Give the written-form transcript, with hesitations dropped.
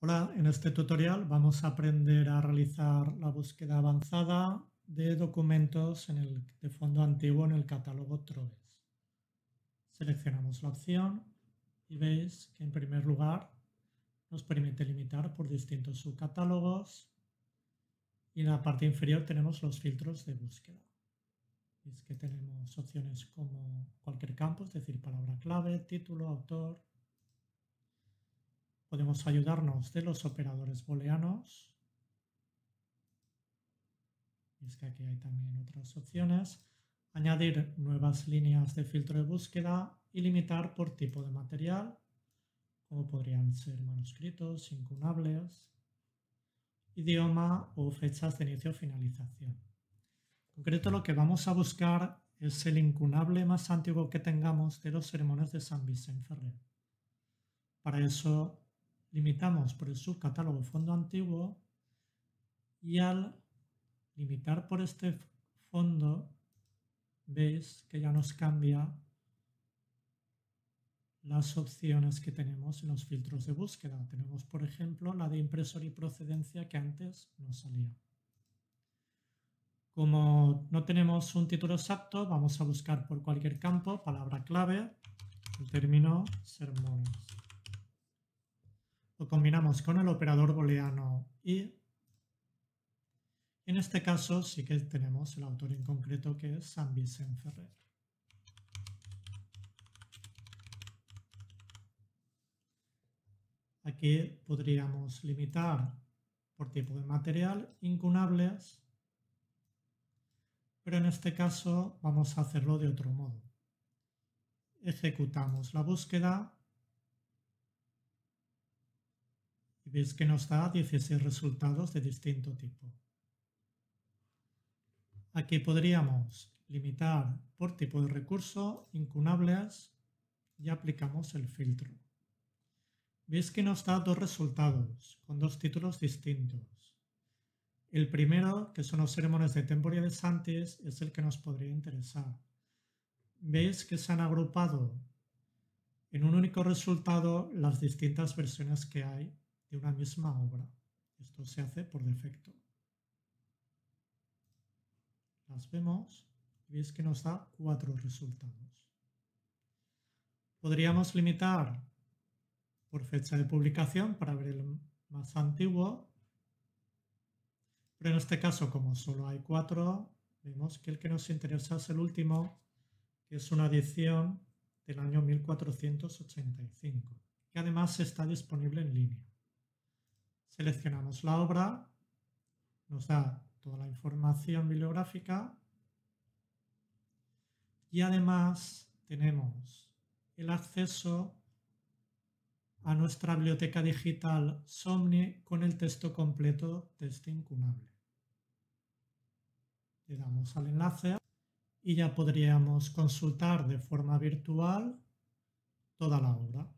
Hola, en este tutorial vamos a aprender a realizar la búsqueda avanzada de documentos de fondo antiguo en el catálogo Troves. Seleccionamos la opción y veis que en primer lugar nos permite limitar por distintos subcatálogos y en la parte inferior tenemos los filtros de búsqueda. Veis que tenemos opciones como cualquier campo, es decir, palabra clave, título, autor. Podemos ayudarnos de los operadores booleanos. Veis que aquí hay también otras opciones. Añadir nuevas líneas de filtro de búsqueda y limitar por tipo de material, como podrían ser manuscritos, incunables, idioma o fechas de inicio o finalización. En concreto, lo que vamos a buscar es el incunable más antiguo que tengamos de los sermones de San Vicente Ferrer. Para eso limitamos por el subcatálogo fondo antiguo y al limitar por este fondo veis que ya nos cambia las opciones que tenemos en los filtros de búsqueda. Tenemos, por ejemplo, la de impresor y procedencia que antes no salía. Como no tenemos un título exacto, vamos a buscar por cualquier campo, palabra clave, el término sermones. Lo combinamos con el operador booleano y en este caso sí que tenemos el autor en concreto, que es San Vicente Ferrer. Aquí podríamos limitar por tipo de material, incunables, pero en este caso vamos a hacerlo de otro modo. Ejecutamos la búsqueda y veis que nos da 16 resultados de distinto tipo. Aquí podríamos limitar por tipo de recurso, incunables, y aplicamos el filtro. Veis que nos da dos resultados con dos títulos distintos. El primero, que son los sermones de Temporia de Santis, es el que nos podría interesar. Veis que se han agrupado en un único resultado las distintas versiones que hay de una misma obra. Esto se hace por defecto. Las vemos y veis que nos da 4 resultados. Podríamos limitar por fecha de publicación para ver el más antiguo, pero en este caso, como solo hay 4, vemos que el que nos interesa es el último, que es una edición del año 1485, que además está disponible en línea. Seleccionamos la obra, nos da toda la información bibliográfica y además tenemos el acceso a nuestra biblioteca digital Somni con el texto completo de este incunable. Le damos al enlace y ya podríamos consultar de forma virtual toda la obra.